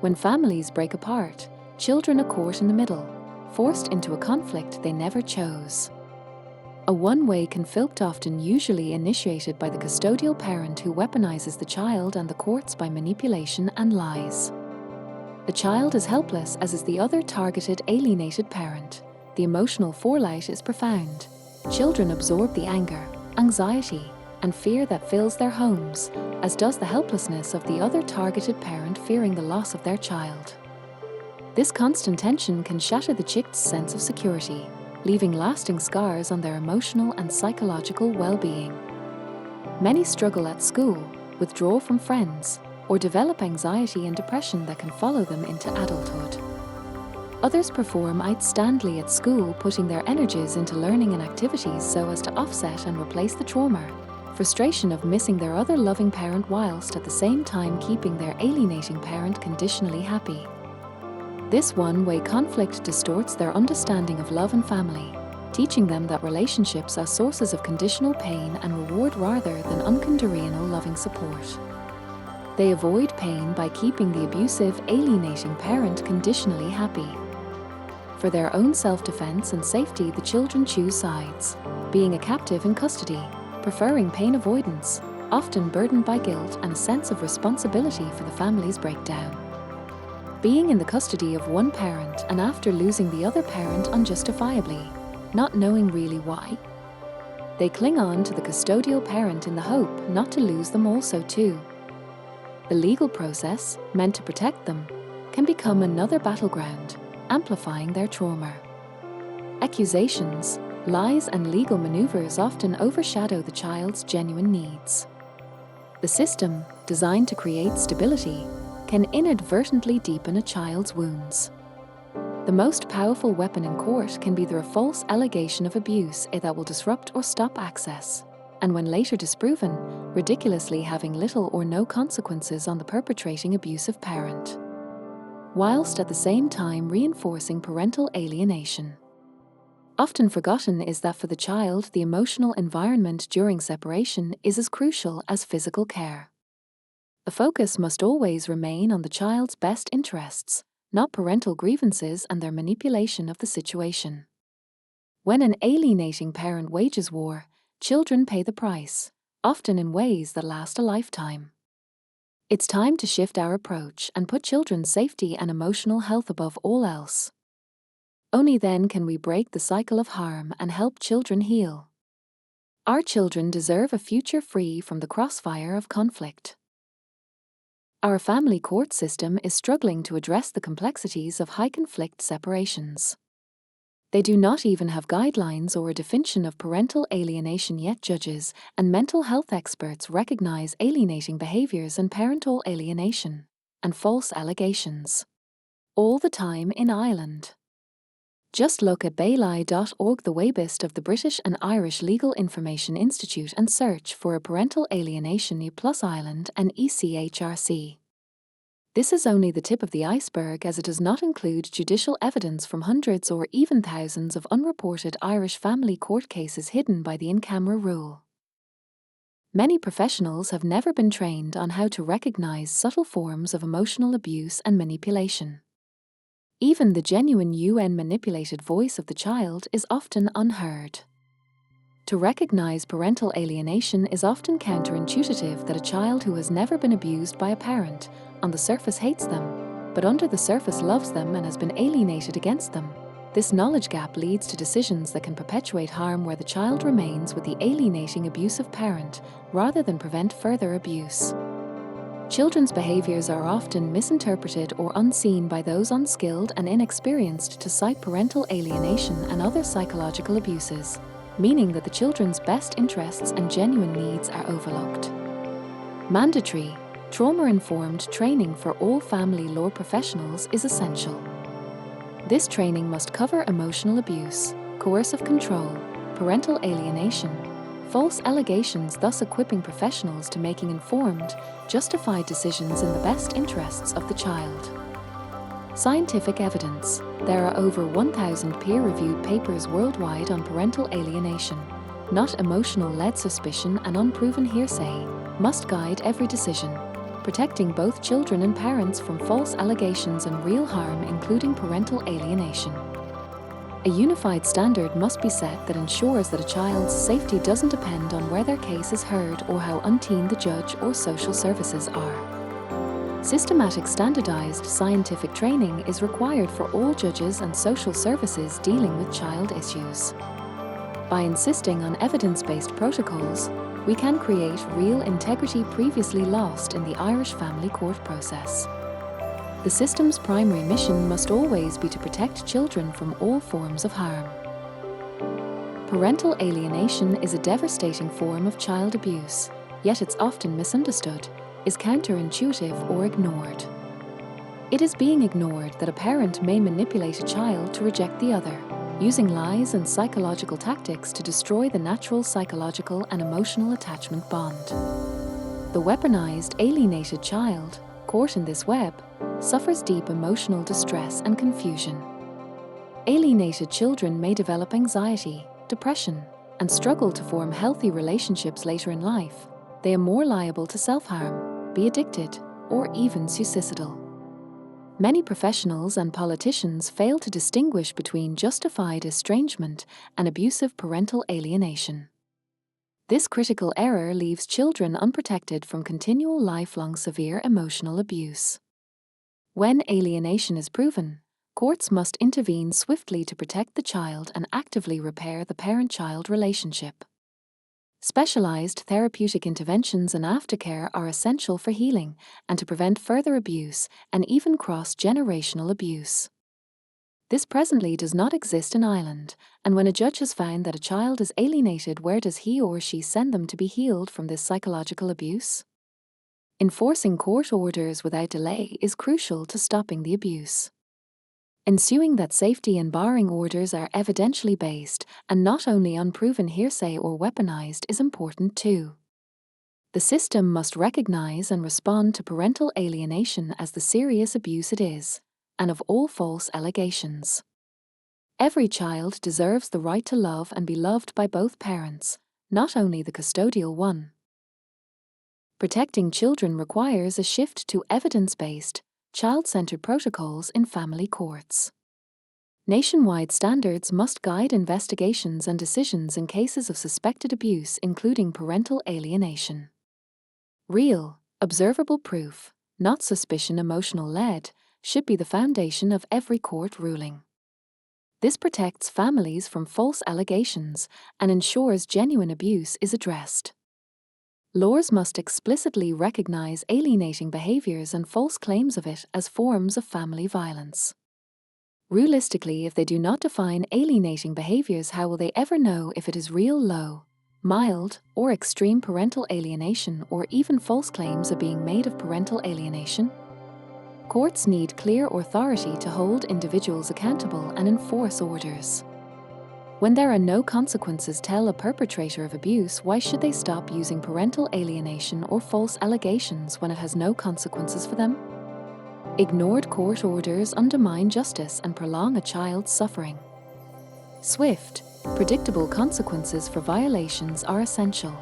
When families break apart, children are caught in the middle, forced into a conflict they never chose. A one-way conflict, often usually initiated by the custodial parent who weaponizes the child and the courts by manipulation and lies. The child is helpless, as is the other targeted, alienated parent. The emotional fallout is profound. Children absorb the anger, anxiety, and fear that fills their homes, as does the helplessness of the other targeted parent fearing the loss of their child. This constant tension can shatter the chic's sense of security, leaving lasting scars on their emotional and psychological well-being. Many struggle at school, withdraw from friends, or develop anxiety and depression that can follow them into adulthood. Others perform outstandingly at school, putting their energies into learning and activities so as to offset and replace the trauma, frustration of missing their other loving parent, whilst at the same time keeping their alienating parent conditionally happy. This one-way conflict distorts their understanding of love and family, teaching them that relationships are sources of conditional pain and reward rather than unconditional loving support. They avoid pain by keeping the abusive, alienating parent conditionally happy. For their own self-defense and safety, the children choose sides, being a captive in custody, preferring pain avoidance, often burdened by guilt and a sense of responsibility for the family's breakdown. Being in the custody of one parent and after losing the other parent unjustifiably, not knowing really why. They cling on to the custodial parent in the hope not to lose them also too. The legal process, meant to protect them, can become another battleground, amplifying their trauma. Accusations, lies and legal maneuvers often overshadow the child's genuine needs. The system, designed to create stability, can inadvertently deepen a child's wounds. The most powerful weapon in court can be the false allegation of abuse that will disrupt or stop access, and when later disproven, ridiculously having little or no consequences on the perpetrating abusive parent, whilst at the same time reinforcing parental alienation. Often forgotten is that for the child, the emotional environment during separation is as crucial as physical care. The focus must always remain on the child's best interests, not parental grievances and their manipulation of the situation. When an alienating parent wages war, children pay the price, often in ways that last a lifetime. It's time to shift our approach and put children's safety and emotional health above all else. Only then can we break the cycle of harm and help children heal. Our children deserve a future free from the crossfire of conflict. Our family court system is struggling to address the complexities of high-conflict separations. They do not even have guidelines or a definition of parental alienation, yet judges and mental health experts recognize alienating behaviors and parental alienation and false allegations all the time in Ireland. Just look at bailai.org, the website of the British and Irish Legal Information Institute, and search for a parental alienation plus Ireland and ECHRC. This is only the tip of the iceberg, as it does not include judicial evidence from hundreds or even thousands of unreported Irish family court cases hidden by the in-camera rule. Many professionals have never been trained on how to recognize subtle forms of emotional abuse and manipulation. Even the genuine UN-manipulated voice of the child is often unheard. To recognize parental alienation is often counterintuitive, that a child who has never been abused by a parent on the surface hates them, but under the surface loves them and has been alienated against them. This knowledge gap leads to decisions that can perpetuate harm, where the child remains with the alienating abusive parent rather than prevent further abuse. Children's behaviors are often misinterpreted or unseen by those unskilled and inexperienced to cite parental alienation and other psychological abuses, meaning that the children's best interests and genuine needs are overlooked. Mandatory, trauma-informed training for all family law professionals is essential. This training must cover emotional abuse, coercive control, parental alienation, false allegations, thus equipping professionals to making informed, justified decisions in the best interests of the child. Scientific evidence. There are over 1,000 peer-reviewed papers worldwide on parental alienation. Not emotional-led suspicion and unproven hearsay must guide every decision. protecting both children and parents from false allegations and real harm, including parental alienation. A unified standard must be set that ensures that a child's safety doesn't depend on where their case is heard or how unkeen the judge or social services are. Systematic standardized scientific training is required for all judges and social services dealing with child issues. By insisting on evidence-based protocols, we can create real integrity previously lost in the Irish family court process. The system's primary mission must always be to protect children from all forms of harm. Parental alienation is a devastating form of child abuse, yet it's often misunderstood, is counterintuitive or ignored. It is being ignored that a parent may manipulate a child to reject the other, using lies and psychological tactics to destroy the natural psychological and emotional attachment bond. The weaponized, alienated child, caught in this web, suffers deep emotional distress and confusion. Alienated children may develop anxiety, depression, and struggle to form healthy relationships later in life. They are more liable to self-harm, be addicted, or even suicidal. Many professionals and politicians fail to distinguish between justified estrangement and abusive parental alienation. This critical error leaves children unprotected from continual lifelong severe emotional abuse. When alienation is proven, courts must intervene swiftly to protect the child and actively repair the parent-child relationship. Specialized therapeutic interventions and aftercare are essential for healing and to prevent further abuse and even cross-generational abuse. This presently does not exist in Ireland, and when a judge has found that a child is alienated, where does he or she send them to be healed from this psychological abuse? Enforcing court orders without delay is crucial to stopping the abuse. Ensuing that safety and barring orders are evidentially based and not only on proven hearsay or weaponized is important too. The system must recognize and respond to parental alienation as the serious abuse it is, and of all false allegations. Every child deserves the right to love and be loved by both parents, not only the custodial one. Protecting children requires a shift to evidence-based, child-centered protocols in family courts. Nationwide standards must guide investigations and decisions in cases of suspected abuse, including parental alienation. Real, observable proof, not suspicion emotional-led, should be the foundation of every court ruling. This protects families from false allegations and ensures genuine abuse is addressed. Laws must explicitly recognize alienating behaviors and false claims of it as forms of family violence. Realistically, if they do not define alienating behaviors, how will they ever know if it is real, low, mild, or extreme parental alienation, or even false claims are being made of parental alienation? Courts need clear authority to hold individuals accountable and enforce orders. When there are no consequences, tell a perpetrator of abuse, why should they stop using parental alienation or false allegations when it has no consequences for them? Ignored court orders undermine justice and prolong a child's suffering. Swift, predictable consequences for violations are essential.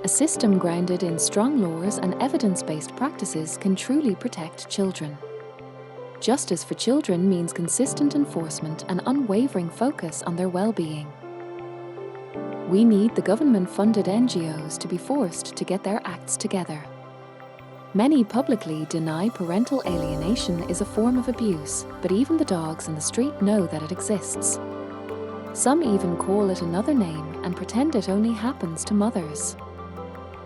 A system grounded in strong laws and evidence-based practices can truly protect children. Justice for children means consistent enforcement and unwavering focus on their well-being. We need the government-funded NGOs to be forced to get their acts together. Many publicly deny parental alienation is a form of abuse, but even the dogs in the street know that it exists. Some even call it another name and pretend it only happens to mothers.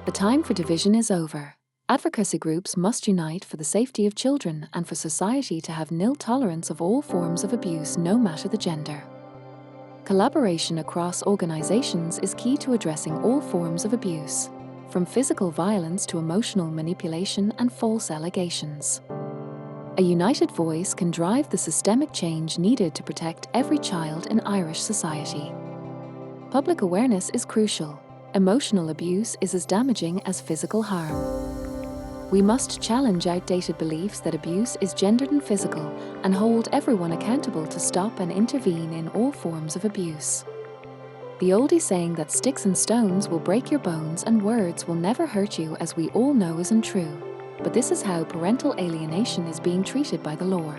The time for division is over. Advocacy groups must unite for the safety of children and for society to have nil tolerance of all forms of abuse, no matter the gender. Collaboration across organizations is key to addressing all forms of abuse, from physical violence to emotional manipulation and false allegations. A united voice can drive the systemic change needed to protect every child in Irish society. Public awareness is crucial. Emotional abuse is as damaging as physical harm. We must challenge outdated beliefs that abuse is gendered and physical and hold everyone accountable to stop and intervene in all forms of abuse. The oldie saying that sticks and stones will break your bones and words will never hurt you, as we all know, isn't true. but this is how parental alienation is being treated by the law.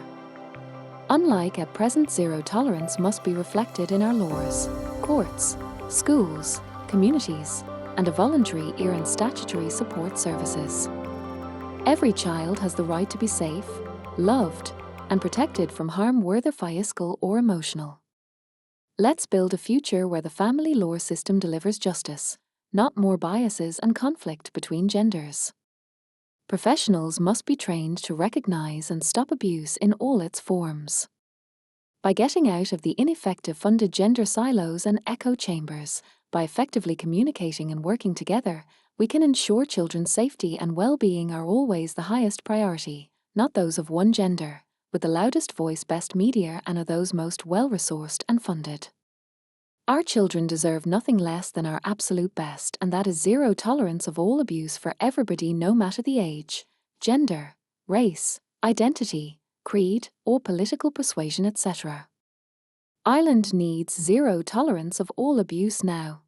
Unlike at present, zero tolerance must be reflected in our laws, courts, schools, communities, and a voluntary and statutory support services. Every child has the right to be safe, loved, and protected from harm, whether physical or emotional. Let's build a future where the family law system delivers justice, not more biases and conflict between genders. Professionals must be trained to recognize and stop abuse in all its forms. By getting out of the ineffective funded gender silos and echo chambers, by effectively communicating and working together, we can ensure children's safety and well-being are always the highest priority, not those of one gender, with the loudest voice, best media, and are those most well-resourced and funded. Our children deserve nothing less than our absolute best, and that is zero tolerance of all abuse for everybody, no matter the age, gender, race, identity, creed, or political persuasion, etc. Ireland needs zero tolerance of all abuse now.